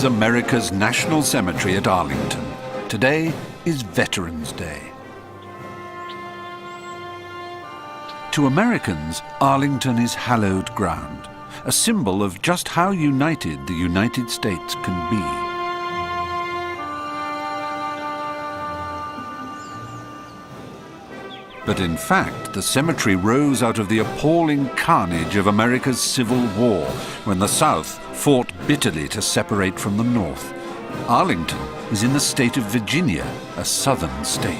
America's National Cemetery at Arlington. Today is Veterans Day. To Americans, Arlington is hallowed ground, a symbol of just how united the United States can be. But in fact, the cemetery rose out of the appalling carnage of America's Civil War, when the South fought bitterly to separate from the North. Arlington is in the state of Virginia, a southern state.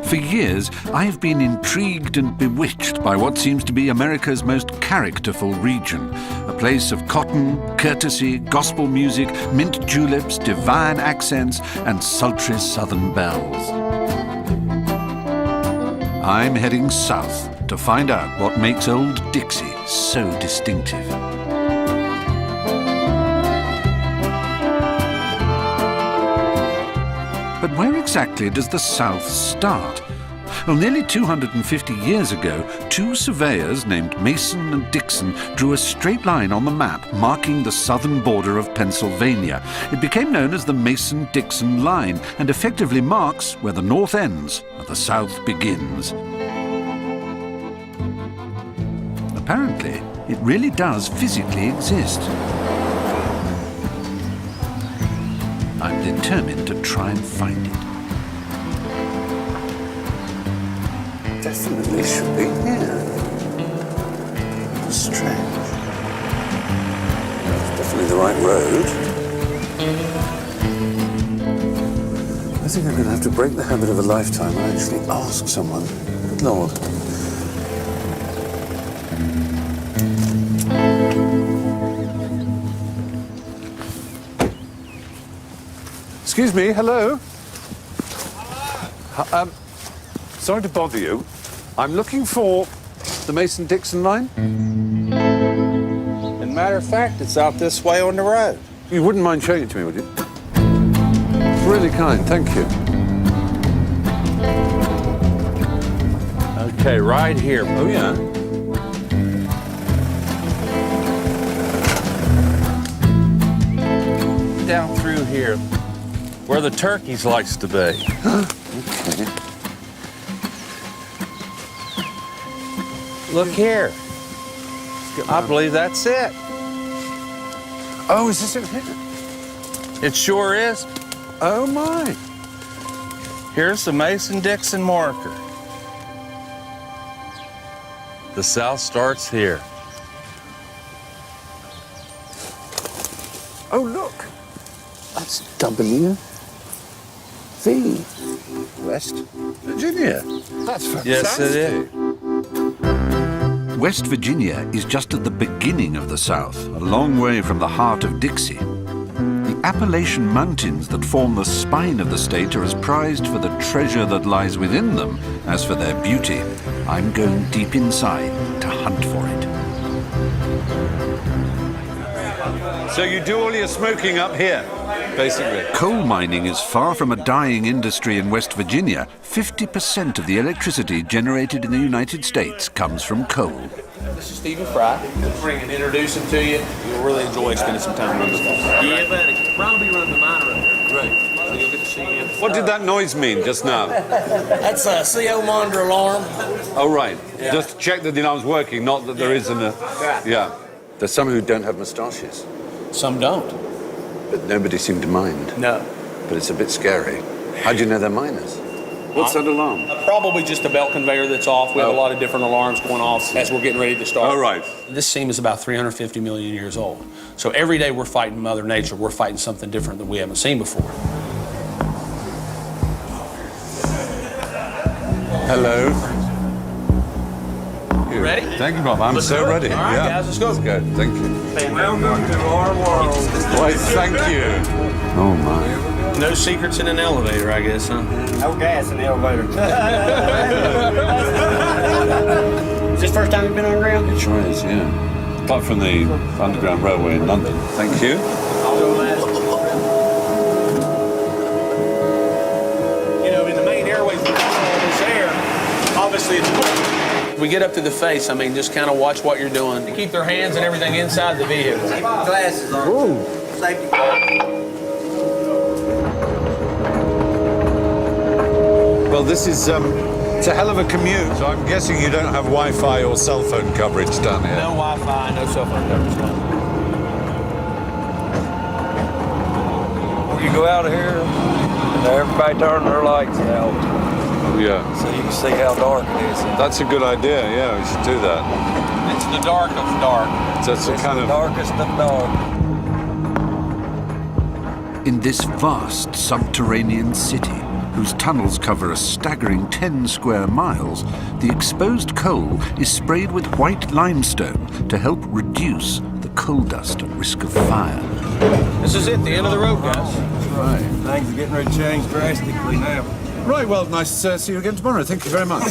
For years, I've been intrigued and bewitched by what seems to be America's most characterful region, a place of cotton, courtesy, gospel music, mint juleps, divine accents, and sultry southern bells. I'm heading south to find out what makes Old Dixie so distinctive. But where exactly does the South start? Well, nearly 250 years ago, two surveyors named Mason and Dixon drew a straight line on the map marking the southern border of Pennsylvania. It became known as the Mason-Dixon Line and effectively marks where the North ends and the South begins. Apparently, it really does physically exist. I'm determined to try and find it. Definitely should be here. Strange. It's definitely the right road. I think I'm going to have to break the habit of a lifetime and actually ask someone. Good Lord. Excuse me, hello? Sorry to bother you. I'm looking for the Mason-Dixon line. As a matter of fact, it's out this way on the road. You wouldn't mind showing it to me, would you? It's really kind, thank you. Okay, right here. Oh, yeah? Down through here, where the turkeys likes to be. Okay. Look here. I believe that's it. Oh, is this it here? It sure is. Oh, my. Here's the Mason-Dixon marker. The South starts here. Oh, look. That's W. V. West Virginia. That's fantastic. Yes, it is. West Virginia is just at the beginning of the South, a long way from the heart of Dixie. The Appalachian Mountains that form the spine of the state are as prized for the treasure that lies within them as for their beauty. I'm going deep inside to hunt for it. So you do all your smoking up here, basically? Coal mining is far from a dying industry in West Virginia. 50% of the electricity generated in the United States comes from coal. This is Stephen Fry. We'll bring and introduce him to you. You'll really enjoy spending some time with us. Yeah, buddy. Ron will be running the miner up there. Great. So you'll get to see him. What did that noise mean just now? That's a CO monitor alarm. Oh, right. Yeah. Just check that the alarm's working, not that there isn't a... Yeah. There's some who don't have moustaches, Some don't. but nobody seemed to mind. No. But it's a bit scary. How do you know they're miners? What's that alarm? Probably just a belt conveyor that's off. We have a lot of different alarms going off as we're getting ready to start. All right. This seam is about 350 million years old. So every day we're fighting Mother Nature. We're fighting something different that we haven't seen before. Hello. You ready? Thank you, Bob. I'm so ready. All right, guys, let's go. Let's go. Thank you. Welcome to our world. Why, thank you. Oh, my. No secrets in an elevator, I guess, huh? No gas in the elevator. Is this first time you've been underground? It sure is, yeah. Apart from the Underground Railway in London. Thank you. You know, in the main airways, we all this air. All Obviously, it's cool. We get up to the face, I mean, just kind of watch what you're doing. Keep their hands and everything inside the vehicle. Keep your glasses on. Ooh. Safety. Well, this is it's a hell of a commute. So I'm guessing you don't have Wi-Fi or cell phone coverage down here. No Wi-Fi, no cell phone coverage. You go out of here, and everybody turn their lights out, Oh, yeah. so you can see how dark it is. That's a good idea. Yeah, we should do that. It's the dark of dark. So it's a It's kind the of... darkest of dark. In this vast subterranean city, whose tunnels cover a staggering 10 square miles, the exposed coal is sprayed with white limestone to help reduce the coal dust and risk of fire. This is it, the end of the road, guys. Right. Things are getting ready to change drastically now. Right, well, nice to see you again tomorrow. Thank you very much.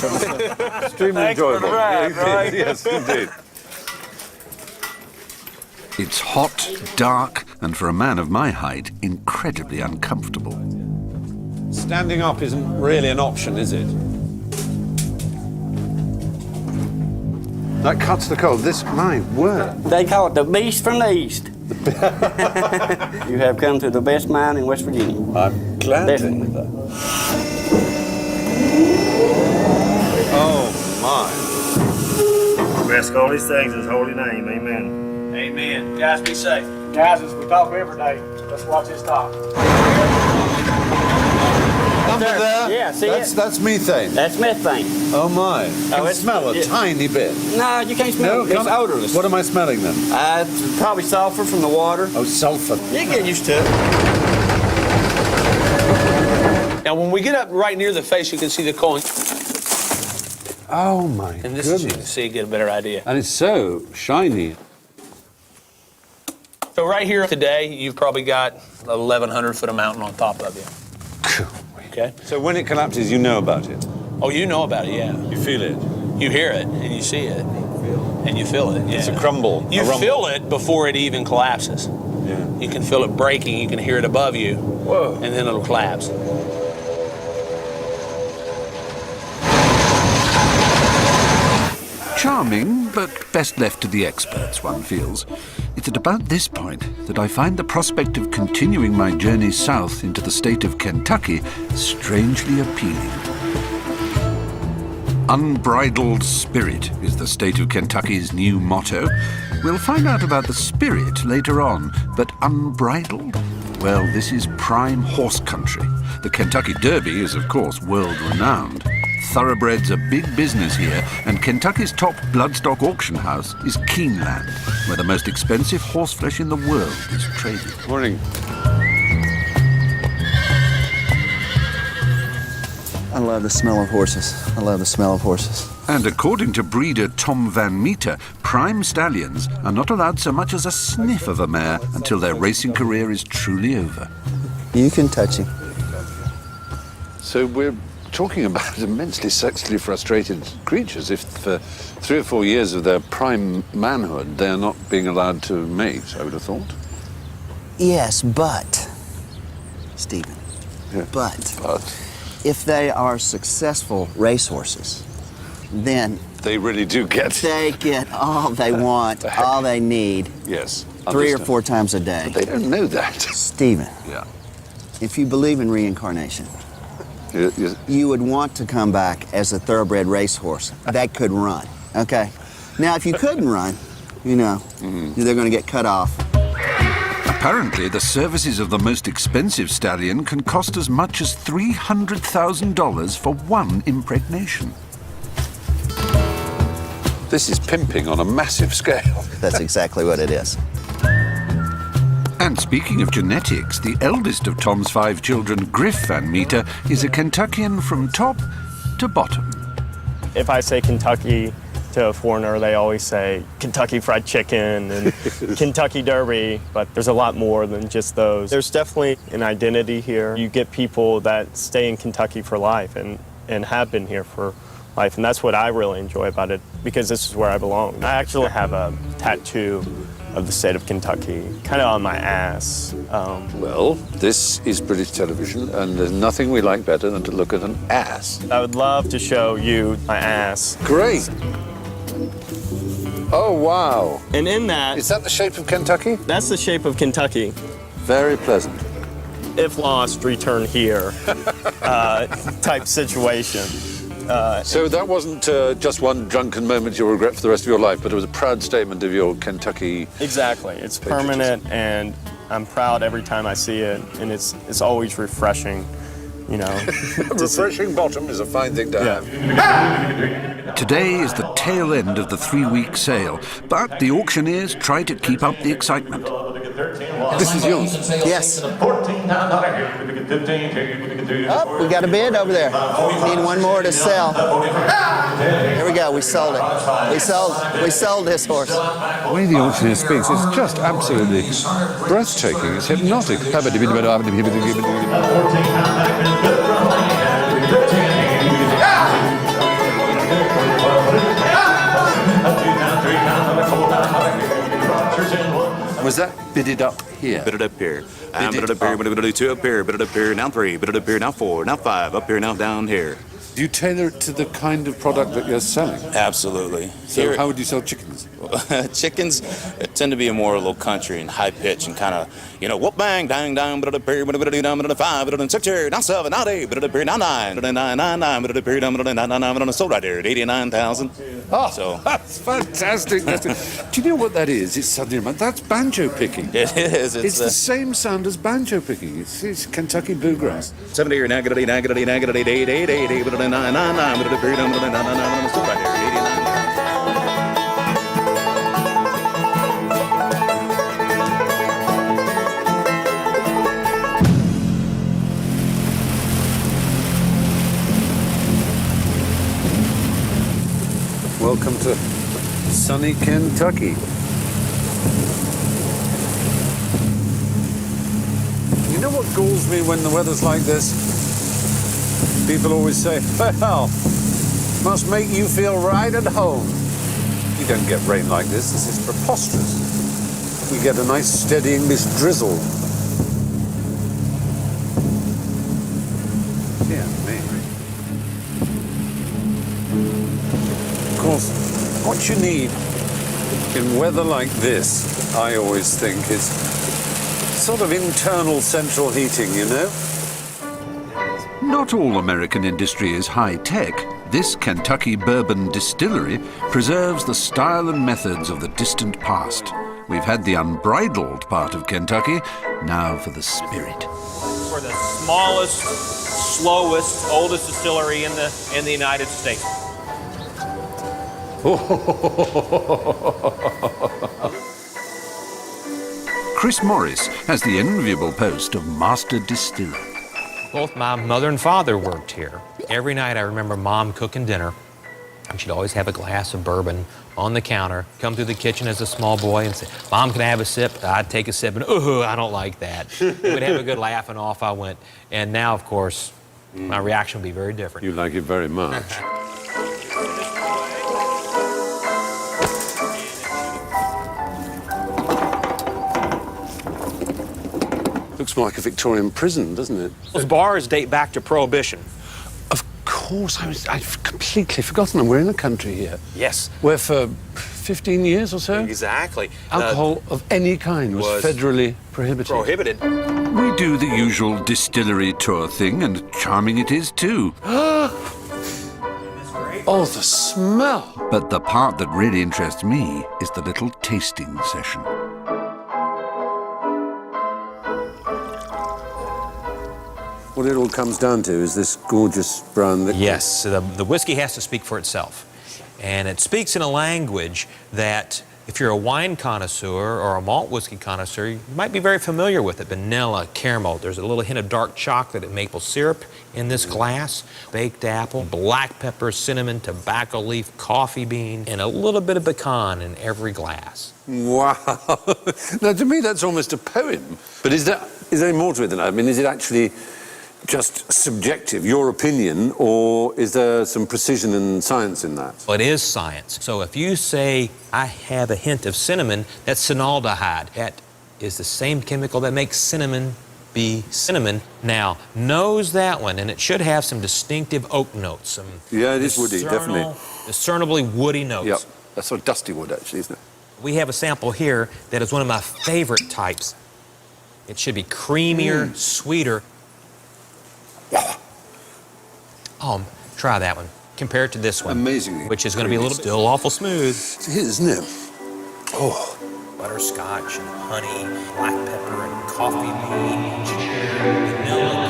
Extremely enjoyable. ride, right? Yes, indeed. It's hot, dark, and for a man of my height, incredibly uncomfortable. Standing up isn't really an option, is it? That cuts the coal. This, my word. They call it the beast from the east. You have come to the best mine in West Virginia. I'm glad Best. to hear that. Oh, my. We ask all these things in His holy name. Amen. Amen. Guys, be safe. Guys, as we talk every day, let's watch this talk. Number there? Yeah, see it? That's methane. That's methane. Oh, my. Can it's- smell a yeah. tiny bit. No, you can't smell it. It's odorless. What am I smelling then? It's probably sulfur from the water. Oh, sulfur. You get used to it. Now, when we get up right near the face, you can see the coal. Oh, my And this is, you can see, get a better idea. And it's so shiny. So right here today, you've probably got 1,100 foot of mountain on top of you. Okay? So when it collapses, you know about it. Oh, you know about it, yeah. You feel it. You hear it, and you see it, and you feel it, yeah. It's a crumble. You a rumble. feel it before it even collapses. Yeah. You can feel it breaking, you can hear it above you, Whoa. and then it'll collapse. Charming, but best left to the experts, one feels. It's at about this point that I find the prospect of continuing my journey south into the state of Kentucky strangely appealing. Unbridled spirit is the state of Kentucky's new motto. We'll find out about the spirit later on, but unbridled? Well, this is prime horse country. The Kentucky Derby is, of course, world-renowned. Thoroughbreds are big business here, and Kentucky's top bloodstock auction house is Keeneland, where the most expensive horseflesh in the world is traded. Morning. I love the smell of horses. I love the smell of horses. And according to breeder Tom Van Meter, prime stallions are not allowed so much as a sniff of a mare until their racing career is truly over. You can touch him. So we're talking about immensely sexually frustrated creatures if for 3 or 4 years of their prime manhood they're not being allowed to mate, I would have thought. Yes, but, Stephen, Yeah. but But if they are successful racehorses, then they really do get... they get all they want, all they need, Yes. 3 or understand. 4 times a day. They don't know that. Stephen, Yeah. if you believe in reincarnation, You- you would want to come back as a thoroughbred racehorse that could run, okay? Now, if you couldn't run, you know, they're going to get cut off. Apparently, the services of the most expensive stallion can cost as much as $300,000 for one impregnation. This is pimping on a massive scale. That's exactly what it is. And speaking of genetics, the eldest of Tom's 5 children, Griff Van Meter, is a Kentuckian from top to bottom. If I say Kentucky to a foreigner, they always say Kentucky Fried Chicken and Kentucky Derby, but there's a lot more than just those. There's definitely an identity here. You get people that stay in Kentucky for life and have been here for life, and that's what I really enjoy about it, because this is where I belong. I actually have a tattoo of the state of Kentucky, kind of on my ass. Well, this is British television, and there's nothing we like better than to look at an ass. I would love to show you my ass. Great. Oh, wow. And in that, Is that the shape of Kentucky? that's the shape of Kentucky. Very pleasant. If lost, return here type situation. So that wasn't just one drunken moment you'll regret for the rest of your life, but it was a proud statement of your Kentucky... Exactly. It's permanent, and I'm proud every time I see it, and it's always refreshing, you know. A refreshing bottom is a fine thing to have. Today is the tail end of the 3-week sale, but the auctioneers try to keep up the excitement. This is yours. Yes. Oh, we got a bid over there. Need one more to sell. Here we go. We sold it. We sold this horse. The way the auctioneer speaks is just absolutely breathtaking. It's hypnotic. Was that bidded up here? Bid it up here. Bid it up here. Bid it up here. 2 up here. Bid it up here. Now 3. Bid it up here. Now 4. Now 5. Up here. Now down here. Do you tailor it to the kind of product that you're selling? Absolutely. So how would you sell chickens? Chickens tend to be a more little country and high pitch and kind of, you know, whoop bang dang dang, bid it up here, bid it down, bid it 5, bid it 6 here, now 7, now 8, bid it up here, now 9, bid it 9, 9, 9, bid it up here, down, bid it 9, 9, 9, bid it sold right there at 89,000. Oh, so that's fantastic. Do you know what that is? It's suddenly that's banjo picking. It is. It's the same sound as banjo picking. It's Kentucky bluegrass. 70 here, negative, negative, negative, 8, 8, 8, 8, 8, bid it 9, 9, 9, bid it up here, down, bid it 9, 9, 9, bid it sold right there at 89. Welcome to sunny Kentucky. You know what galls me when the weather's like this? People always say, well, must make you feel right at home. You don't get rain like this. This is preposterous. We get a nice steady English drizzle. Dear me. Of course, what you need in weather like this, I always think, is sort of internal central heating, you know? Not all American industry is high-tech. This Kentucky bourbon distillery preserves the style and methods of the distant past. We've had the unbridled part of Kentucky, now for the spirit. We're the smallest, slowest, oldest distillery in the United States. Chris Morris has the enviable post of master distiller. Both my mother and father worked here. Every night I remember Mom cooking dinner, and she'd always have a glass of bourbon on the counter, come through the kitchen as a small boy and say, Mom, can I have a sip? I'd take a sip and, I don't like that. We'd have a good laugh and off I went. And now, of course, my reaction would be very different. You like it very much. Looks more like a Victorian prison, doesn't it? Those bars date back to Prohibition. Of course, I've completely forgotten them. We're in the country here. Yes. Where for 15 years or so, Exactly. alcohol of any kind was federally prohibited. We do the usual distillery tour thing, and charming it is too. Oh, the smell! But the part that really interests me is the little tasting session. What it all comes down to is this gorgeous brown liquid. Yes, the whiskey has to speak for itself. And it speaks in a language that if you're a wine connoisseur or a malt whiskey connoisseur, you might be very familiar with it. Vanilla, caramel, there's a little hint of dark chocolate and maple syrup in this glass, baked apple, black pepper, cinnamon, tobacco leaf, coffee bean, and a little bit of pecan in every glass. Wow. Now, to me, that's almost a poem. But is there any more to it than that? I mean, is it actually just subjective, your opinion, or is there some precision and science in that? Well, it is science. So if you say, I have a hint of cinnamon, that's cinnamaldehyde. That is the same chemical that makes cinnamon be cinnamon. Now, nose that one, and it should have some distinctive oak notes. Some yeah, it is woody, definitely. Discernibly woody notes. Yep, that's sort of dusty wood, actually, isn't it? We have a sample here that is one of my favorite types. It should be creamier, sweeter. Oh, try that one. Compare it to this one. Amazingly. Which is going to be a little still awful smooth. It is, isn't it? Oh. Butterscotch and honey, black pepper and coffee bean, vanilla.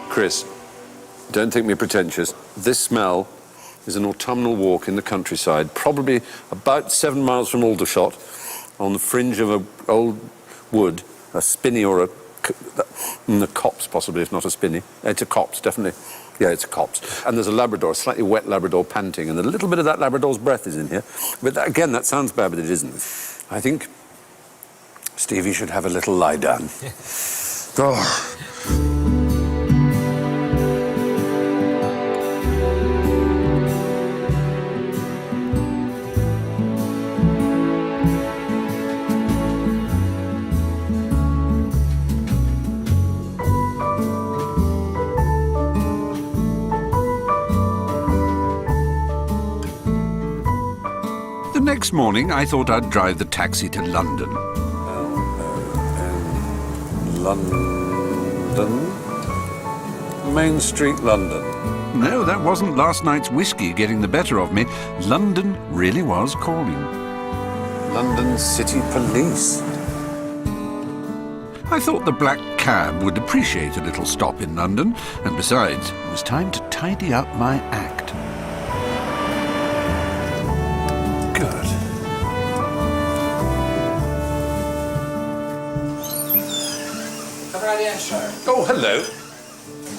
Chris, don't think me pretentious. This smell is an autumnal walk in the countryside, probably about 7 miles from Aldershot, on the fringe of an old wood, a spinney or a copse, possibly, if not a spinney. It's a copse, definitely. Yeah, it's a copse. And there's a Labrador, a slightly wet Labrador panting, and a little bit of that Labrador's breath is in here. But that, again, that sounds bad, but it isn't. I think Stevie should have a little lie down. Oh. Next morning, I thought I'd drive the taxi to London. London? Main Street, London. No, that wasn't last night's whiskey getting the better of me. London really was calling. London City Police. I thought the black cab would appreciate a little stop in London, and besides, it was time to tidy up my act. Oh, hello.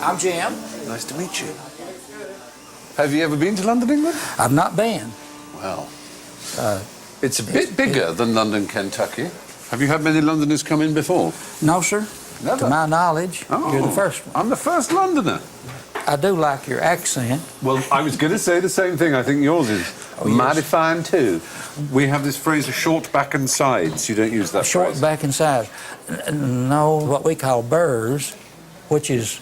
I'm Jim. Nice to meet you. Have you ever been to London, England? I've not been. Well, it's a bit bigger than London, Kentucky. Have you had many Londoners come in before? No, sir. Never? To my knowledge, you're the first one. I'm the first Londoner. I do like your accent. Well, I was going to say the same thing. I think yours is mighty fine, too. We have this phrase, a short back and sides. You don't use that Short phrase. back and sides. No, what we call burrs, which is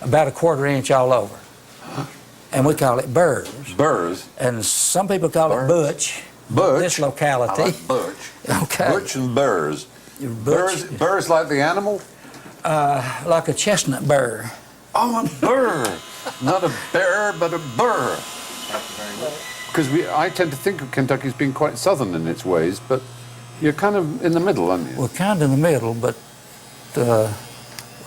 about a 1/4 inch all over. Huh? And we call it burrs. Burrs? And some people call it butch. Butch? This locality. I like butch. Okay. Butch and burrs. Butch. Burrs like the animal? Like a chestnut burr. Oh, a burr. Not a bear, but a burr. Because I tend to think of Kentucky as being quite southern in its ways, but you're kind of in the middle, aren't you? We're kind of in the middle, but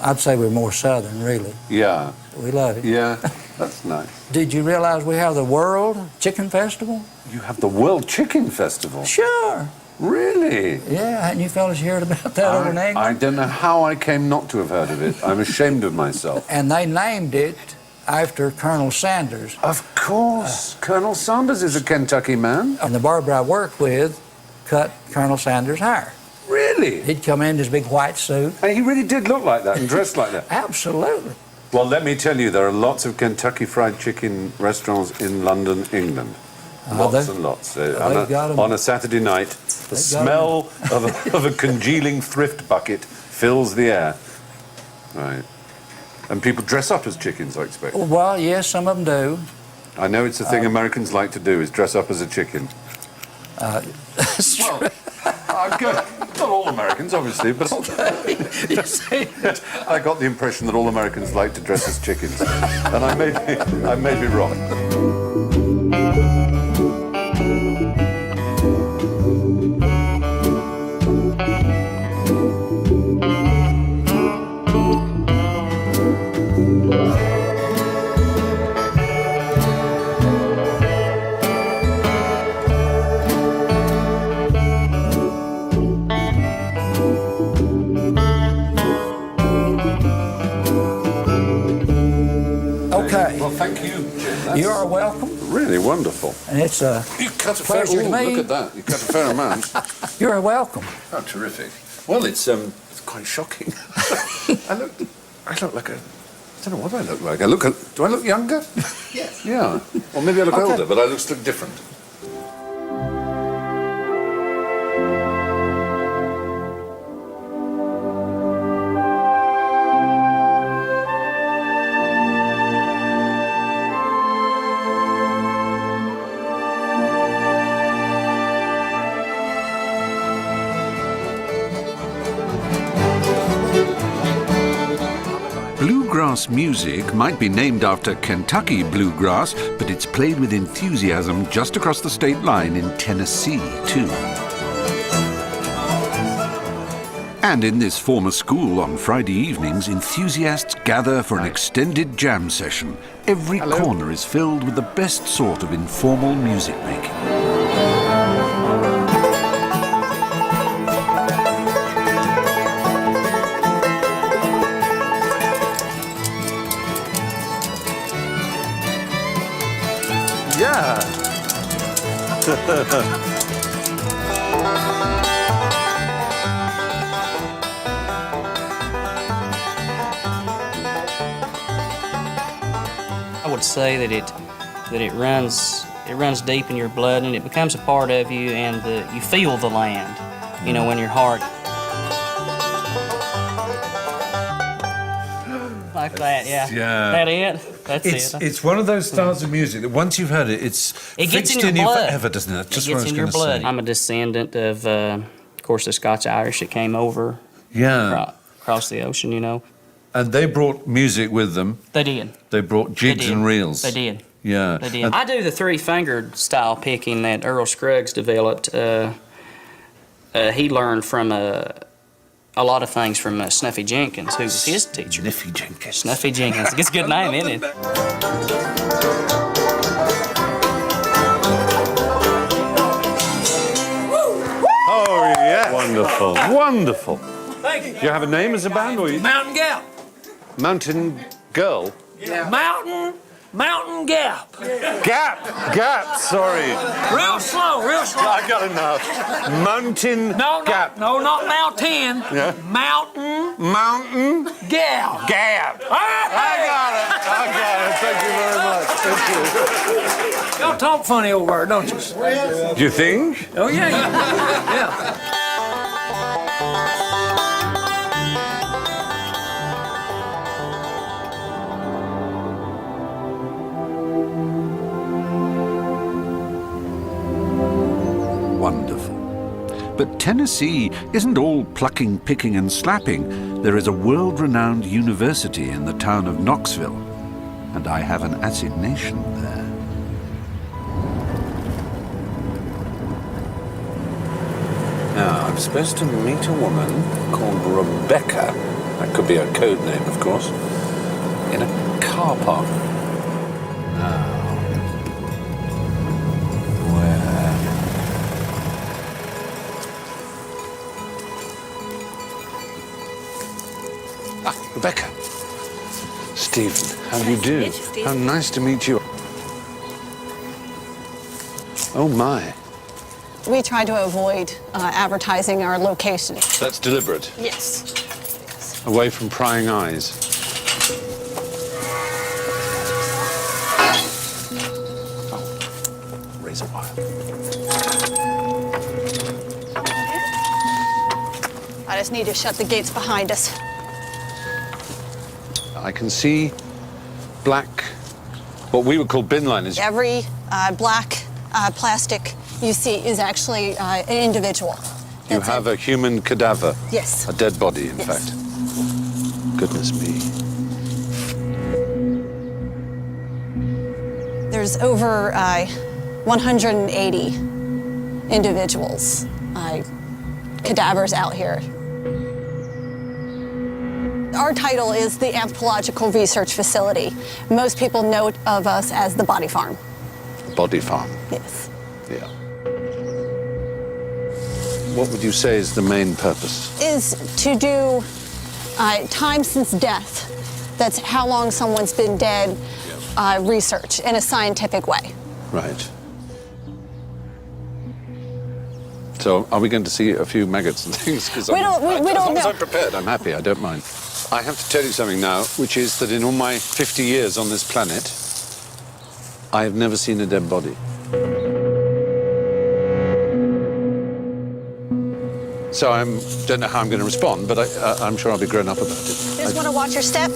I'd say we're more southern, really. Yeah. We love it. Yeah, that's nice. Did you realize we have the World Chicken Festival? You have the World Chicken Festival? Sure. Really? Yeah, hadn't you fellas heard about that over in England? I don't know how I came not to have heard of it. I'm ashamed of myself. And they named it after Colonel Sanders. Of course. Colonel Sanders is a Kentucky man. And the barber I worked with cut Colonel Sanders' hair. Really? He'd come in his big white suit. And he really did look like that and dressed like that. Absolutely. Well, let me tell you, there are lots of Kentucky Fried Chicken restaurants in London, England. Lots and lots. On a Saturday night, the smell of a congealing thrift bucket fills the air. Right. And people dress up as chickens, I expect. Well, yes, some of them do. I know it's a thing Americans like to do, is dress up as a chicken. That's true. Not all Americans, obviously, but You see? I got the impression that all Americans like to dress as chickens, and I may be wrong. Okay. Well, thank you, Jim. You are welcome. really wonderful. And it's a You cut a fair pleasure to me. Look at that. You cut a fair amount. You're welcome. Oh, terrific. Well, it's quite shocking. I look like a... I don't know what I look like. Do I look younger? Yes. Yeah. Or maybe I look Okay. older, but I look different. Bluegrass music might be named after Kentucky bluegrass, but it's played with enthusiasm just across the state line in Tennessee, too. And in this former school on Friday evenings, enthusiasts gather for an extended jam session. Every corner is filled with the best sort of informal music making. Yeah. I would say that it runs deep in your blood, and it becomes a part of you, and you feel the land, you know, in your heart. Like that, yeah. Yeah. That it? That's it. It's one of those styles of music that once you've heard it, it's It gets fixed in your you blood. forever, doesn't it? Just It what I gets was in your gonna blood. say. I'm a descendant of course, the Scots-Irish that came over Yeah. across the ocean, you know. And they brought music with them. They did. They brought jigs They did. and reels. They did. Yeah. They did. And- I do the three-fingered style picking that Earl Scruggs developed. He learned from a lot of things from Snuffy Jenkins, who was his teacher. Snuffy Jenkins. Snuffy Jenkins. It's a good name, isn't it? Oh, yeah. Wonderful. Wonderful. Thank you. Do you have a name as a band? Or you... Mountain Gap. Mountain Girl? Mountain Gap. Gap, sorry. Real slow, real slow. I got enough. Mountain Gap. No, not Mountain. Yeah. Mountain Gap. Gap. I got it. Thank you very much. Thank Y'all talk funny over there, don't you? you. Do you think? Oh, yeah. Yeah. Wonderful. But Tennessee isn't all plucking, picking and slapping. There is a world-renowned university in the town of Knoxville, and I have an assignation there. Now, I'm supposed to meet a woman called Rebecca. That could be her code name, of course. In a car park. Now, where? Ah, Rebecca. Stephen, how do you do? How nice to meet you. Oh, my. We try to avoid advertising our location. That's deliberate. Yes. Away from prying eyes. Oh, razor wire. I just need to shut the gates behind us. I can see black, what we would call bin liners. Every black plastic you see is actually an individual. You have a human cadaver. Yes. A dead body, in Yes. fact. Goodness me. There's over 180 individuals, cadavers out here. Our title is the Anthropological Research Facility. Most people know of us as the Body Farm. Body farm. Yes. Yeah. What would you say is the main purpose? Is to do time since death. That's how long someone's been dead research in a scientific way. Right. So, are we going to see a few maggots and things? Because We don't as long know. as I'm prepared, I'm happy. I don't mind. I have to tell you something now, which is that in all my 50 years on this planet, I have never seen a dead body. So I don't know how I'm going to respond, but I'm sure I'll be grown up about it. Just want to watch your step.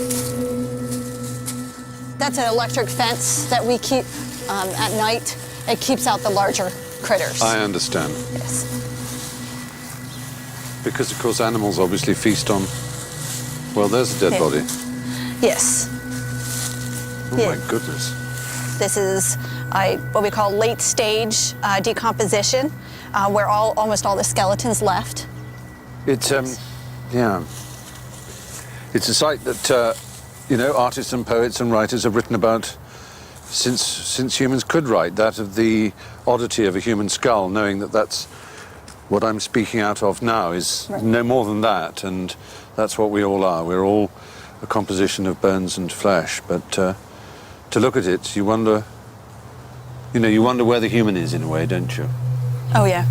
That's an electric fence that we keep at night. It keeps out the larger critters. I understand. Yes. Because, of course, animals obviously feast on... Well, there's a dead Yeah. body. Yes. Oh, Yeah. my goodness. This is what we call late stage decomposition, where almost all the skeletons left. It's, yeah. It's a site that, you know, artists and poets and writers have written about since humans could write, that of the oddity of a human skull, knowing that that's what I'm speaking out of now is no more than that, and that's what we all are. We're all a composition of bones and flesh, but to look at it, you wonder where the human is in a way, don't you? Oh, yeah.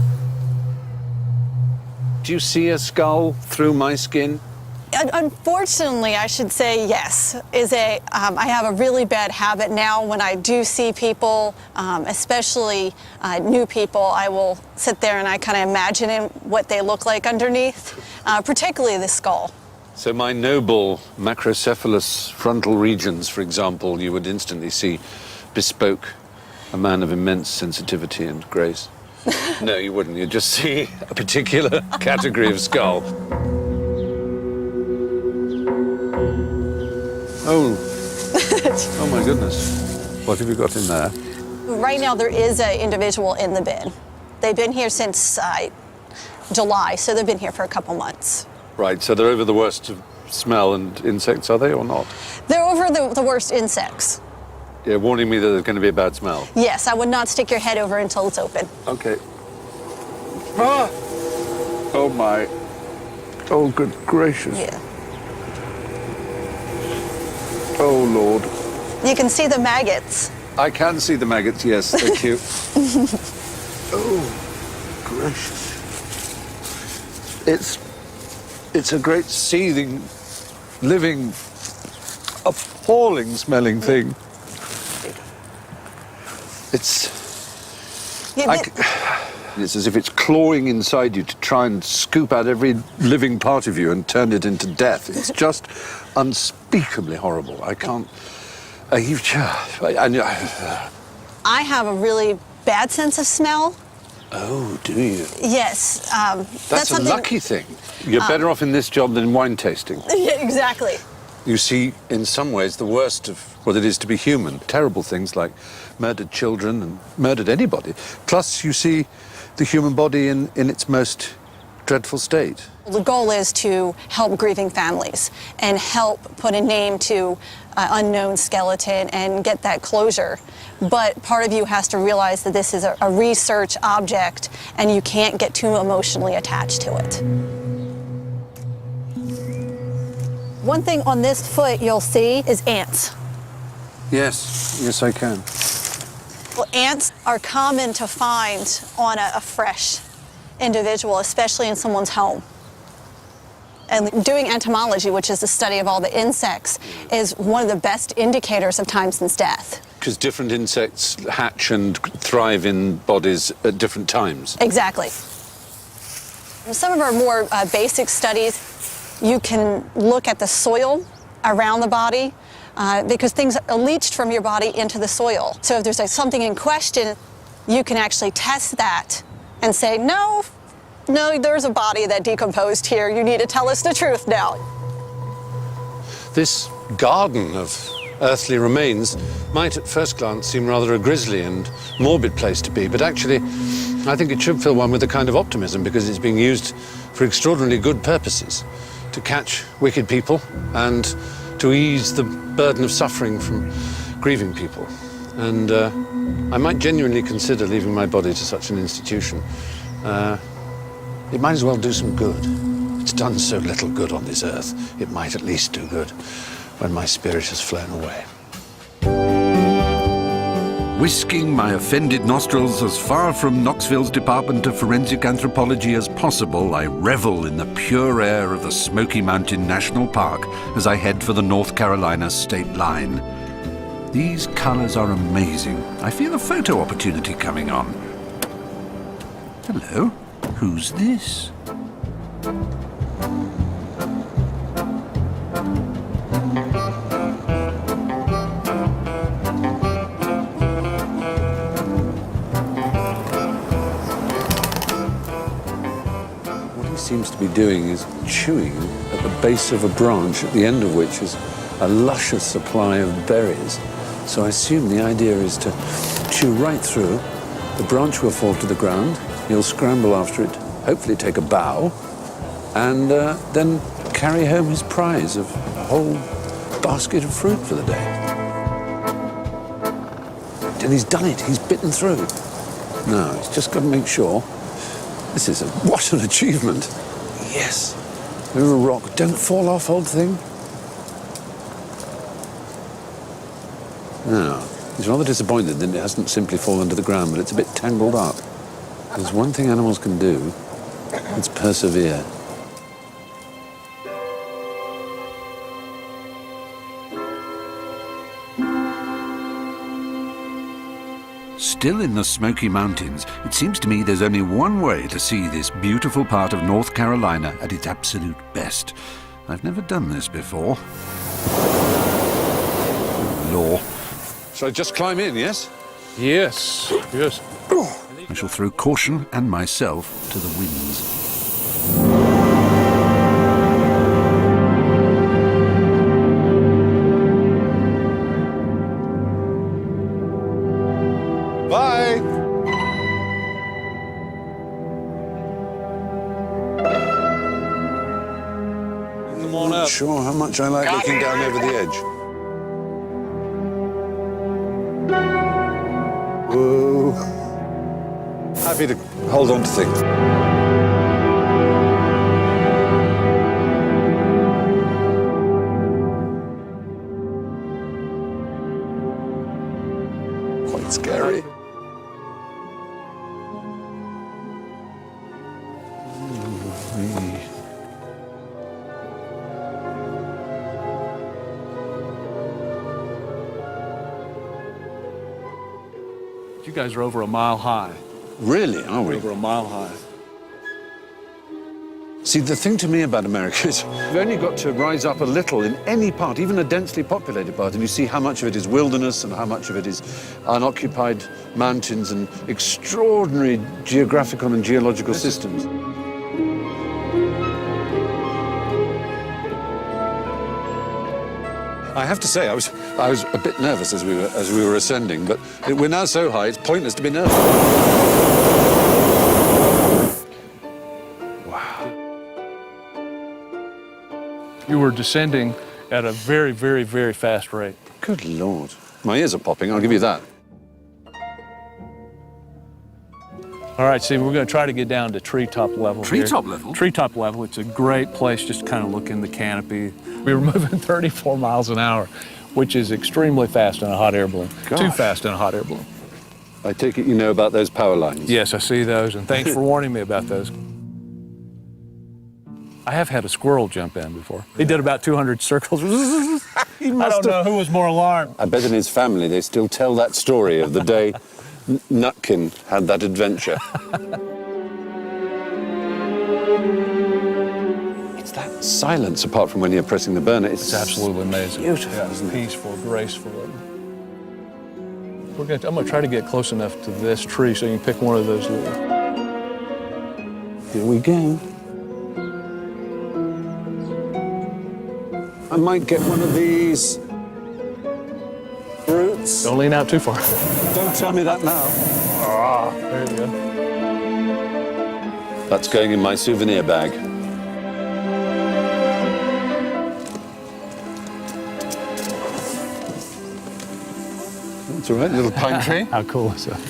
Do you see a skull through my skin? Unfortunately, I should say yes. I have a really bad habit now when I do see people, especially new people, I will sit there and I kind of imagine what they look like underneath, particularly the skull. So my noble macrocephalous frontal regions, for example, you would instantly see bespoke a man of immense sensitivity and grace. No, you wouldn't. You'd just see a particular category of skull. Oh my goodness. What have you got in there? Right now, there is an individual in the bin. They've been here since July, so they've been here for a couple months. Right, so they're over the worst of smell and insects, are they, or not? They're over the worst insects. Yeah, warning me that there's going to be a bad smell. Yes, I would not stick your head over until it's open. Okay. Ah! Oh my. Oh, good gracious. Yeah. Oh, Lord. You can see the maggots. I can see the maggots, yes, thank you. Oh, gracious. It's a great seething, living, appalling smelling thing. It's as if it's clawing inside you to try and scoop out every living part of you and turn it into death. It's just unspeakably horrible. I can't... I have a really bad sense of smell. Oh, do you? Yes. That's a lucky thing. You're better off in this job than wine tasting. Yeah, exactly. You see, in some ways, the worst of what it is to be human. Terrible things like murdered children and murdered anybody. Plus, you see the human body in its most dreadful state. The goal is to help grieving families and help put a name to an unknown skeleton and get that closure. But part of you has to realize that this is a research object and you can't get too emotionally attached to it. One thing on this foot you'll see is ants. Yes, I can. Well, ants are common to find on a fresh individual, especially in someone's home. And doing entomology, which is the study of all the insects, is one of the best indicators of time since death. Because different insects hatch and thrive in bodies at different times. Exactly. Some of our more basic studies, you can look at the soil around the body because things are leached from your body into the soil. So if there's something in question, you can actually test that and say, no, there's a body that decomposed here. You need to tell us the truth now. This garden of earthly remains might at first glance seem rather a grisly and morbid place to be, but actually I think it should fill one with a kind of optimism because it's being used for extraordinarily good purposes, to catch wicked people and to ease the burden of suffering from grieving people. And I might genuinely consider leaving my body to such an institution. It might as well do some good. It's done so little good on this earth, it might at least do good when my spirit has flown away. Whisking my offended nostrils as far from Knoxville's Department of Forensic Anthropology as possible, I revel in the pure air of the Smoky Mountain National Park as I head for the North Carolina state line. These colors are amazing. I feel a photo opportunity coming on. Hello, who's this? Seems to be doing is chewing at the base of a branch, at the end of which is a luscious supply of berries. So I assume the idea is to chew right through. The branch will fall to the ground. He'll scramble after it, hopefully take a bow, and then carry home his prize of a whole basket of fruit for the day. And he's done it. He's bitten through. Now, he's just got to make sure. What an achievement. Yes. There's a rock. Don't fall off, old thing. Now, he's rather disappointed that it hasn't simply fallen to the ground, but it's a bit tangled up. There's one thing animals can do, it's persevere. Still in the Smoky Mountains, it seems to me there's only one way to see this beautiful part of North Carolina at its absolute best. I've never done this before. Law. Shall I just climb in, yes? Yes, yes. I shall throw caution and myself to the winds. Bye. Come on up. Sure how much I like looking down over the edge. Whoa. Happy to hold on to things. Quite scary. You guys are over a mile high. Really, are we? Over a mile high. See, the thing to me about America is you've only got to rise up a little in any part, even a densely populated part, and you see how much of it is wilderness and how much of it is unoccupied mountains and extraordinary geographical and geological systems. I have to say, I was a bit nervous as we were ascending, but we're now so high, it's pointless to be nervous. You were descending at a very, very, very fast rate. Good Lord. My ears are popping, I'll give you that. All right, Steve, we're going to try to get down to treetop level. Treetop level? Treetop level. It's a great place just to kind of look in the canopy. We were moving 34 miles an hour, which is extremely fast in a hot air balloon. Gosh. Too fast in a hot air balloon. I take it you know about those power lines? Yes, I see those, and thanks for warning me about those. I have had a squirrel jump in before. He did about 200 circles. I don't know who was more alarmed. I bet in his family they still tell that story of the day Nutkin had that adventure. It's that silence, apart from when you're pressing the burner. It's absolutely amazing. Beautiful, yeah, isn't it? Peaceful, graceful. I'm going to try to get close enough to this tree so you can pick one of those little. Here we go. I might get one of these fruits. Don't lean out too far. Don't tell me that now. There you go. That's going in my souvenir bag. That's all right, little pine tree. How cool is that?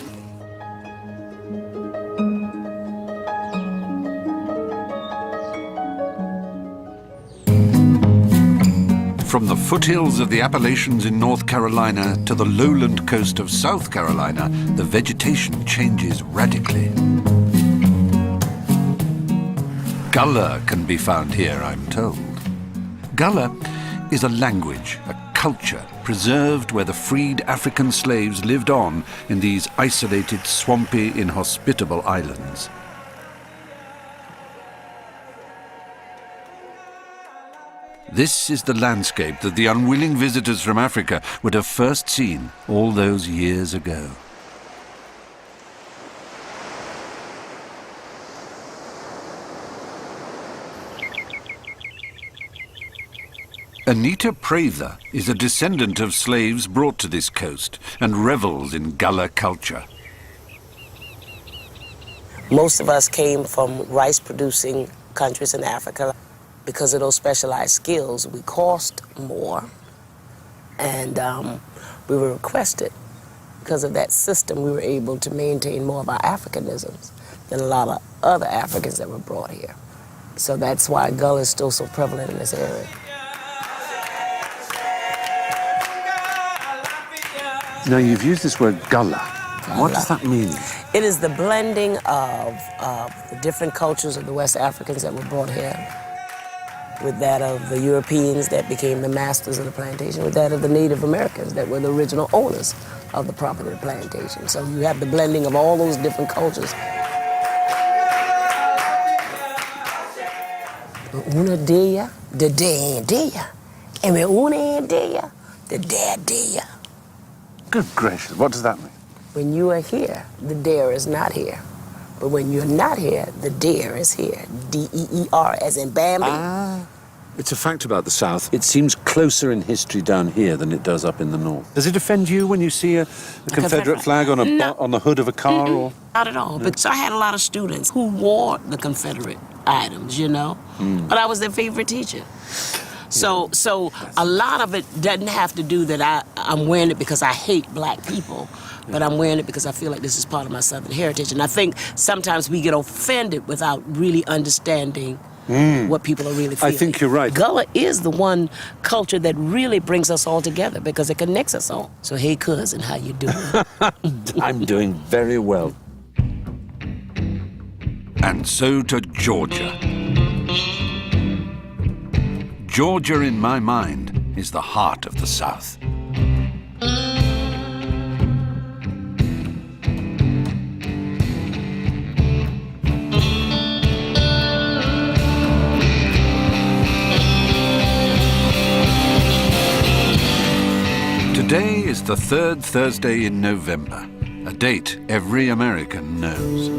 From the foothills of the Appalachians in North Carolina to the lowland coast of South Carolina, the vegetation changes radically. Gullah can be found here, I'm told. Gullah is a language, a culture, preserved where the freed African slaves lived on in these isolated, swampy, inhospitable islands. This is the landscape that the unwilling visitors from Africa would have first seen all those years ago. Anita Prather is a descendant of slaves brought to this coast and revels in Gullah culture. Most of us came from rice-producing countries in Africa. Because of those specialized skills, we cost more, and we were requested. Because of that system, we were able to maintain more of our Africanisms than a lot of other Africans that were brought here. So that's why Gullah is still so prevalent in this area. Now, you've used this word Gullah. What does that mean? It is the blending of the different cultures of the West Africans that were brought here, with that of the Europeans that became the masters of the plantation, with that of the Native Americans that were the original owners of the property of the plantation. So you have the blending of all those different cultures. Una dia, the day dia, and una dia, the dad dia. Good gracious, what does that mean? When you are here, the dare is not here. But when you're not here, the dare is here. D-E-E-R, as in Bambi. It's a fact about the South. It seems closer in history down here than it does up in the North. Does it offend you when you see a Confederate flag on on the hood of a car? Or? Not at all. Because I had a lot of students who wore the Confederate items, you know. But I was their favorite teacher. So a lot of it doesn't have to do that I'm wearing it because I hate black people. But I'm wearing it because I feel like this is part of my Southern heritage. And I think sometimes we get offended without really understanding what people are really feeling. I think you're right. Gullah is the one culture that really brings us all together because it connects us all. So hey, cousin, how you doing? I'm doing very well. And so to Georgia. Georgia, in my mind, is the heart of the South. Today is the third Thursday in November, a date every American knows.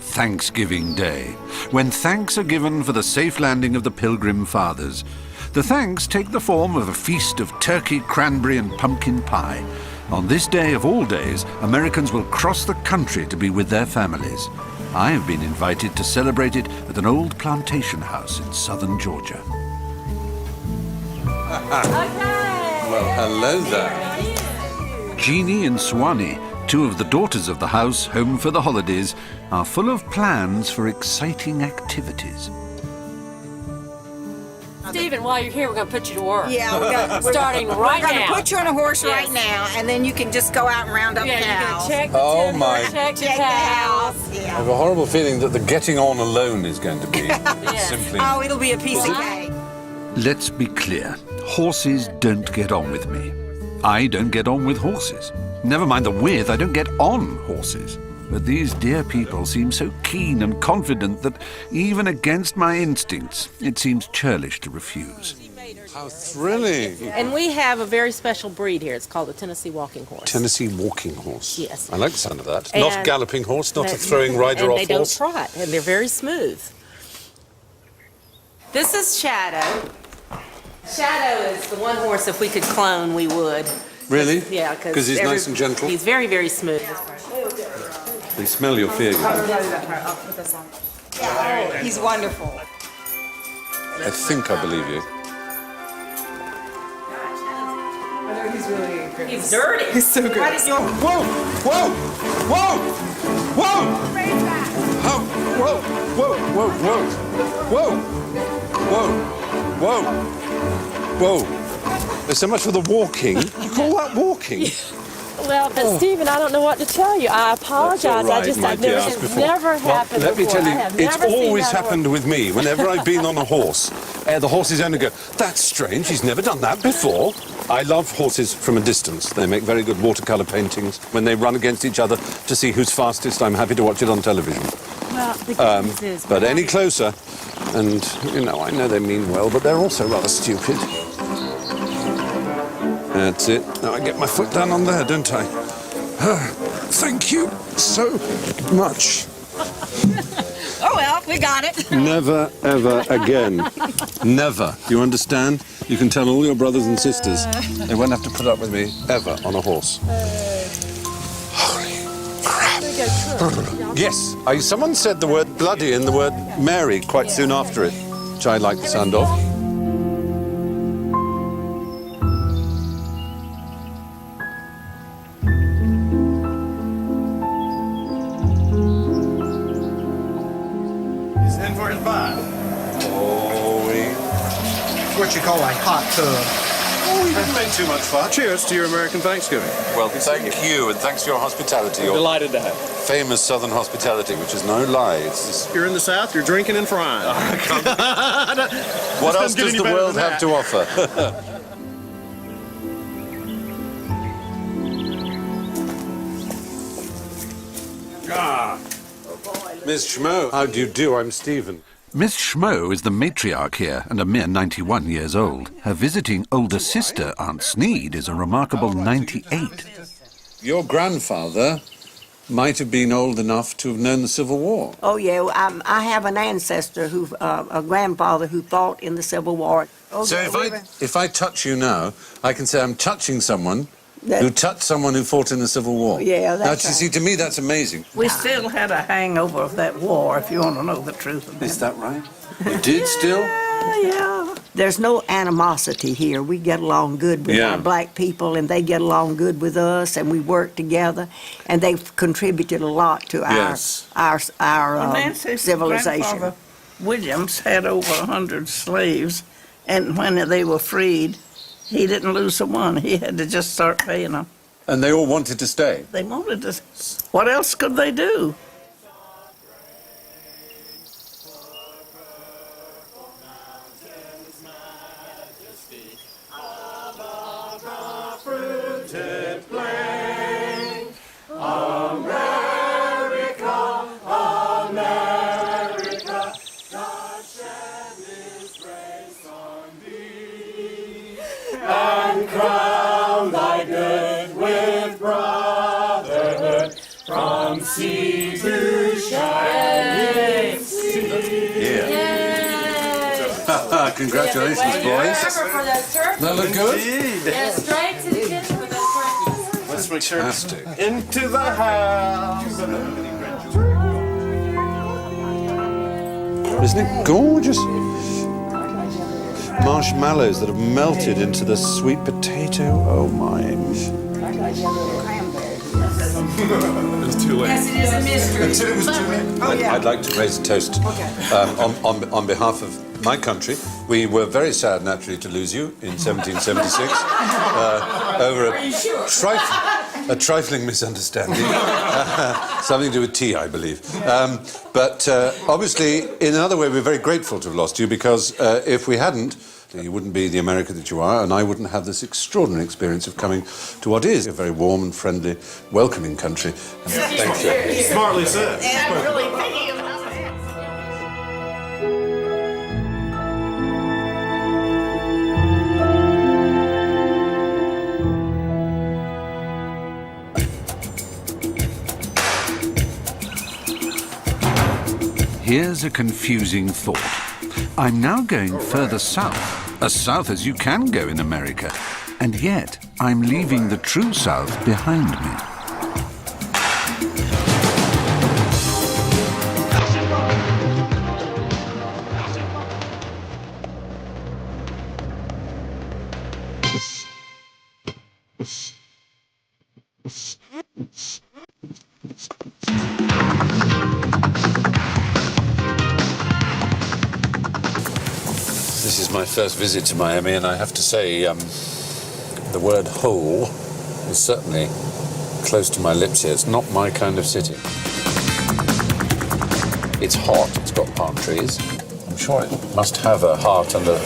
Thanksgiving Day, when thanks are given for the safe landing of the Pilgrim Fathers. The thanks take the form of a feast of turkey, cranberry, and pumpkin pie. On this day of all days, Americans will cross the country to be with their families. I have been invited to celebrate it at an old plantation house in southern Georgia. Well, hello there. Jeannie and Swanee, two of the daughters of the house, home for the holidays, are full of plans for exciting activities. Stephen, while you're here, we're going to put you to work. Yeah, starting right now. We're going to put you on a horse right now, and then you can just go out and round up cows. You're going to check the check the house. I have a horrible feeling that the getting on alone is going to be simply... Oh, it'll be a piece of cake. Let's be clear. Horses don't get on with me. I don't get on with horses. Never mind the with, I don't get on horses. But these dear people seem so keen and confident that even against my instincts, it seems churlish to refuse. How thrilling. And we have a very special breed here. It's called the Tennessee Walking Horse. Tennessee Walking Horse. Yes. I like the sound of that. And not a galloping horse, not a throwing rider off horse. And they don't horse. trot, and they're very smooth. This is Shadow. Shadow is the one horse, if we could clone, we would. Really? Yeah, because he's nice and gentle. He's very, very smooth. They smell your fear. Yeah, he's wonderful. I think I believe you. I know he's really good. He's dirty. He's so good. Whoa! Whoa! Whoa! Whoa! How? whoa, whoa, whoa, whoa, whoa, whoa, whoa, whoa. There's so much for the walking. You call that walking? Well, but Stephen, I don't know what to tell you. I apologize. Right, I've never happened Let me before. tell you, I have it's never seen always that happened with me. Whenever I've been on a horse, the horses only go, that's strange, he's never done that before. I love horses from a distance. They make very good watercolour paintings. When they run against each other to see who's fastest, I'm happy to watch it on television. Well, the good news is... But any closer, and, you know, I know they mean well, but they're also rather stupid. That's it. Now I get my foot down on there, don't I? Thank you so much. Oh, well, we got it. Never, ever again. Never. You understand? You can tell all your brothers and sisters they won't have to put up with me ever on a horse. Holy crap. Yes, someone said the word bloody and the word Mary quite soon after it, which I like the sound of. What you call a hot tub. Oh, we didn't make too much fun. Cheers to your American Thanksgiving. Well, thank you, and thanks for your hospitality. Your Delighted to have it. famous Southern hospitality, which is no lie. You're in the South, you're drinking and frying. What else does the world have to offer? Miss Schmo, how do you do? I'm Stephen. Miss Schmo is the matriarch here and a mere 91 years old. Her visiting older sister, Aunt Sneed, is a remarkable 98. Your grandfather might have been old enough to have known the Civil War. Oh, yeah. I have an ancestor, a grandfather who fought in the Civil War. So if I touch you now, I can say I'm touching someone who touched someone who fought in the Civil War. Yeah, now, that's you right. see, to me, that's amazing. We still had a hangover of that war, if you want to know the truth of it. Is that right? You did still? Yeah. There's no animosity here. We get along good with our black people, and they get along good with us, and we work together, and they've contributed a lot to our Nancy's civilization. grandfather Williams had over 100 slaves, and when they were freed, he didn't lose a one. He had to just start paying them. And they all wanted to stay? They wanted to. What else could they do? And crown thy good with brotherhood from sea to shining sea. Yeah. Congratulations, boys. For those turkeys. That look good? Yeah, straight to the kitchen with those turkeys. That's fantastic. Into the house. Isn't it gorgeous? Marshmallows that have melted into the sweet potato. Oh my. It's too late. Yes, it is a mystery. Until it was too late. Oh, yeah. I'd like to raise a toast on behalf of my country. We were very sad, naturally, to lose you in 1776 over a trifling misunderstanding. Something to do with tea, I believe. But obviously, in another way, we're very grateful to have lost you because if we hadn't, you wouldn't be the America that you are, and I wouldn't have this extraordinary experience of coming to what is a very warm and friendly, welcoming country. Thank you. Smartly said. Here's a confusing thought. I'm now going further south as you can go in America, and yet I'm leaving the true South behind me. my first visit to Miami, and I have to say, the word hole is certainly close to my lips here. It's not my kind of city. It's hot, it's got palm trees. I'm sure it must have a heart and a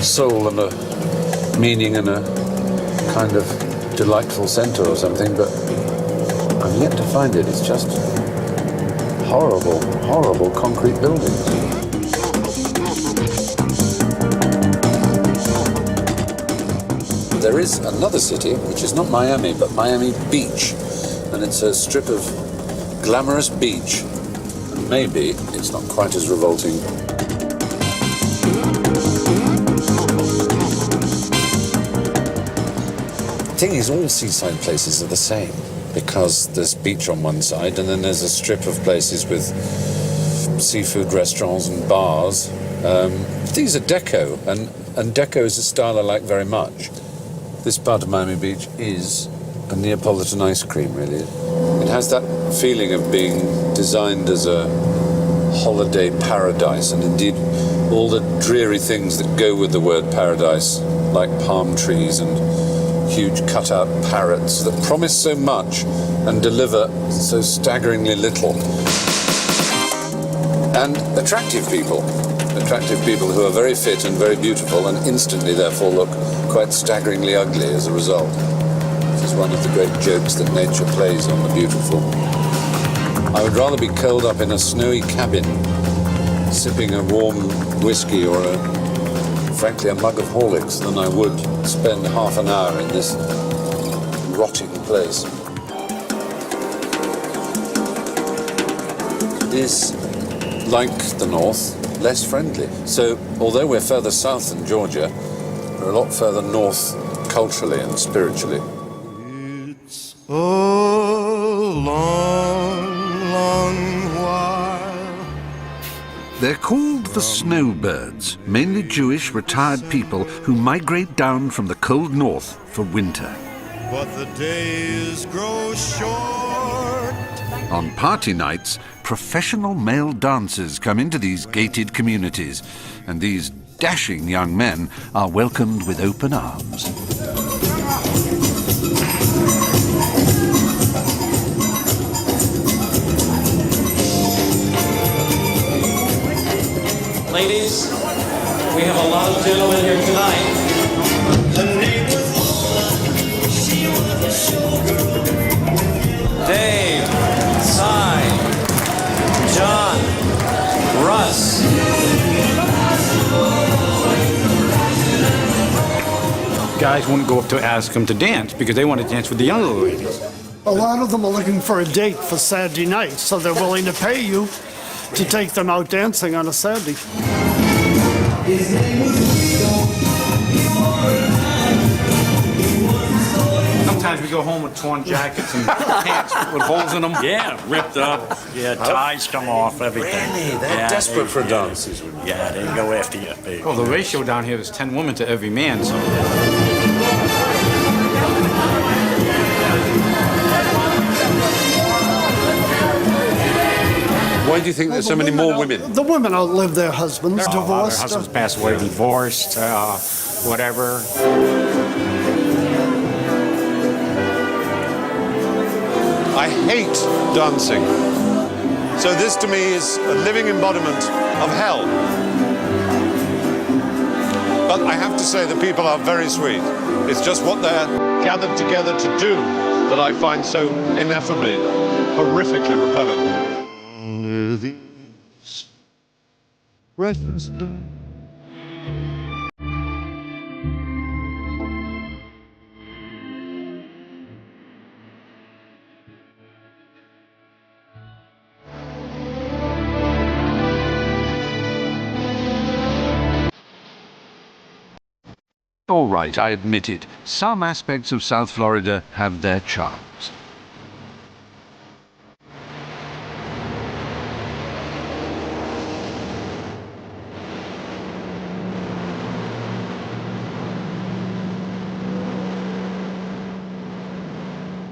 soul and a meaning and a kind of delightful centre or something, but I'm yet to find it. It's just horrible, horrible concrete buildings. There is another city, which is not Miami, but Miami Beach, and it's a strip of glamorous beach. And maybe it's not quite as revolting. The thing is, all seaside places are the same, because there's beach on one side, and then there's a strip of places with seafood restaurants and bars. These are deco, and deco is a style I like very much. This part of Miami Beach is a Neapolitan ice cream, really. It has that feeling of being designed as a holiday paradise, and indeed all the dreary things that go with the word paradise, like palm trees and huge cut-out parrots that promise so much and deliver so staggeringly little. And attractive people who are very fit and very beautiful and instantly therefore look quite staggeringly ugly as a result. This is one of the great jokes that nature plays on the beautiful. I would rather be curled up in a snowy cabin, sipping a warm whiskey or frankly a mug of Horlicks, than I would spend half an hour in this rotting place. It is, like the north, less friendly. So, although we're further south than Georgia, we're a lot further north culturally and spiritually. It's a long, long while. They're called the snowbirds, mainly Jewish retired people who migrate down from the cold north for winter. But the days grow short. On party nights, professional male dancers come into these gated communities, and these dashing young men are welcomed with open arms. Ladies, we have a lot of gentlemen here tonight. Dave, Cy, John, Russ. Guys wouldn't go up to ask them to dance because they want to dance with the younger ladies. A lot of them are looking for a date for Saturday night, so they're willing to pay you to take them out dancing on a Saturday. Sometimes we go home with torn jackets and pants with holes in them. Yeah, ripped up. Yeah, ties come off, everything. Really? They're desperate for dances. Yeah, they go after you. Well, the ratio down here is 10 women to every man, so. Why do you think there's so many more women? The women outlive their husbands, divorced. Their husbands pass away, divorced, whatever. I hate dancing. So this to me is a living embodiment of hell. But I have to say the people are very sweet. It's just what they're gathered together to do that I find so ineffably, horrifically repellent. All right, I admit it. Some aspects of South Florida have their charms.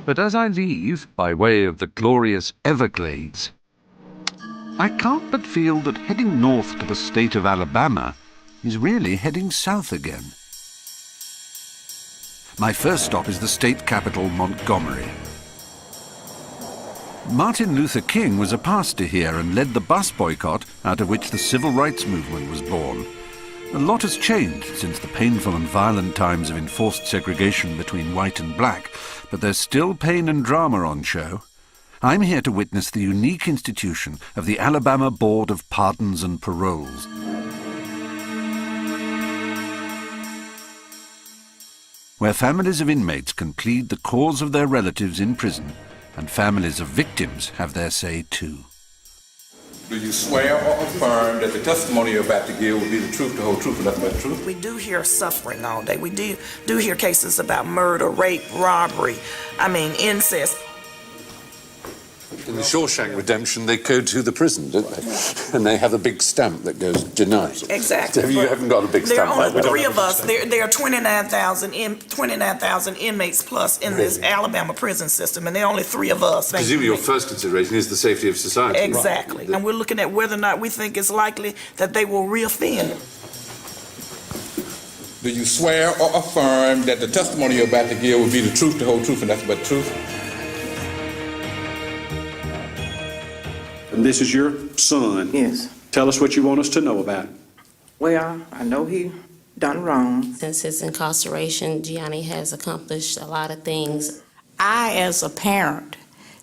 But as I leave, by way of the glorious Everglades, I can't but feel that heading north to the state of Alabama is really heading south again. My first stop is the state capital, Montgomery. Martin Luther King was a pastor here and led the bus boycott out of which the civil rights movement was born. A lot has changed since the painful and violent times of enforced segregation between white and black, but there's still pain and drama on show. I'm here to witness the unique institution of the Alabama Board of Pardons and Paroles. Where families of inmates can plead the cause of their relatives in prison, and families of victims have their say too. Do you swear or affirm that the testimony you're about to give will be the truth, the whole truth, and nothing but the truth? We do hear suffering all day. We do hear cases about murder, rape, robbery, incest. In the Shawshank Redemption, they go to the prison, don't they? And they have a big stamp that goes denied. Exactly. So you haven't got a big stamp. There are only three of us. There are 29,000 inmates plus in this Alabama prison system, and there are only three of us. Presumably your first consideration is the safety of society. Exactly. Right. And we're looking at whether or not we think it's likely that they will reoffend. Do you swear or affirm that the testimony you're about to give will be the truth, the whole truth, and nothing but the truth? And this is your son. Yes. Tell us what you want us to know about him. Well, I know he done wrong. Since his incarceration, Gianni has accomplished a lot of things. I, as a parent,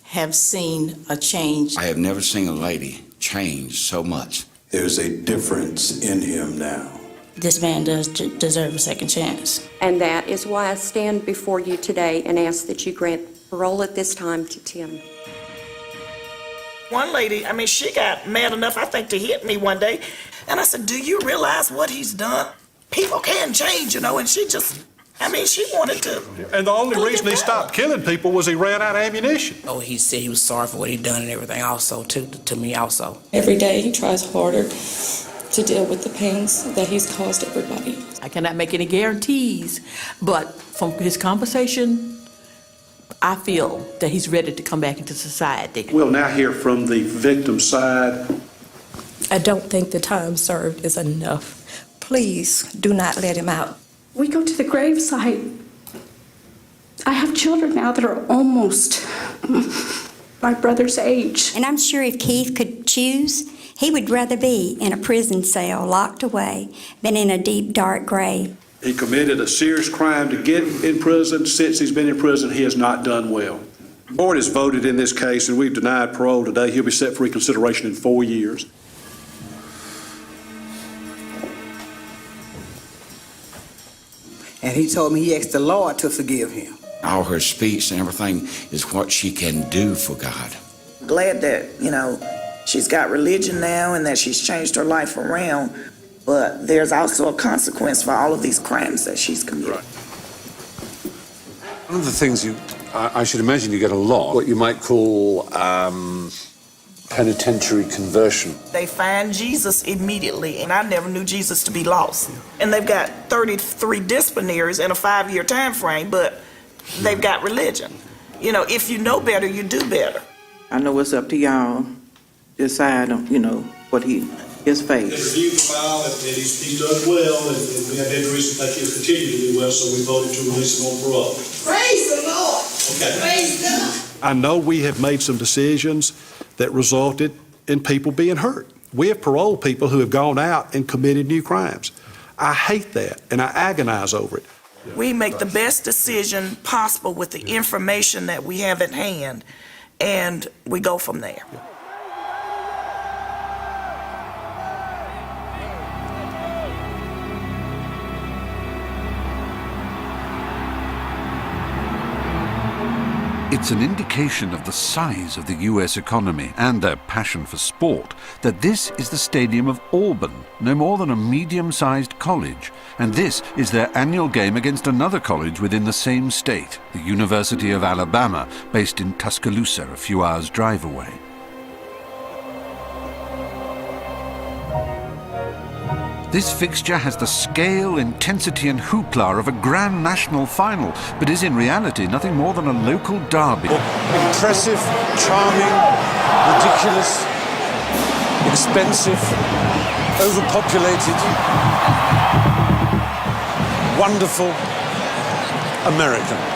have seen a change. I have never seen a lady change so much. There's a difference in him now. This man does deserve a second chance. And that is why I stand before you today and ask that you grant parole at this time to Tim. One lady, she got mad enough, I think, to hit me one day. And I said, do you realize what he's done? People can change, and she just, she wanted to. And the only reason he stopped killing people was he ran out of ammunition. Oh, he said he was sorry for what he'd done and everything also, to me also. Every day he tries harder to deal with the pains that he's caused everybody. I cannot make any guarantees, but from his conversation, I feel that he's ready to come back into society. We'll now hear from the victim's side. I don't think the time served is enough. Please do not let him out. We go to the gravesite. I have children now that are almost my brother's age. And I'm sure if Keith could choose, he would rather be in a prison cell locked away than in a deep, dark grave. He committed a serious crime to get in prison. Since he's been in prison, he has not done well. The board has voted in this case, and we've denied parole today. He'll be set for reconsideration in 4 years. And he told me he asked the Lord to forgive him. All her speech and everything is what she can do for God. Glad that, she's got religion now and that she's changed her life around. But there's also a consequence for all of these crimes that she's committed. Right. One of the things I should imagine you get a lot, what you might call penitentiary conversion. They find Jesus immediately, and I never knew Jesus to be lost. And they've got 33 disciplinaries in a 5-year time frame, but they've got religion. If you know better, you do better. I know it's up to y'all to decide on, what his faith. The review from Al, and he's done well, and we have every reason to think he'll continue to do well, so we voted to release him on parole. Praise the Lord! Okay. Praise God! I know we have made some decisions that resulted in people being hurt. We have paroled people who have gone out and committed new crimes. I hate that, and I agonize over it. We make the best decision possible with the information that we have at hand, and we go from there. It's an indication of the size of the US economy and their passion for sport that this is the stadium of Auburn, no more than a medium-sized college, and this is their annual game against another college within the same state, the University of Alabama, based in Tuscaloosa, a few hours' drive away. This fixture has the scale, intensity and hoopla of a grand national final, but is in reality nothing more than a local derby. Impressive, charming, ridiculous, expensive, overpopulated. wonderful American.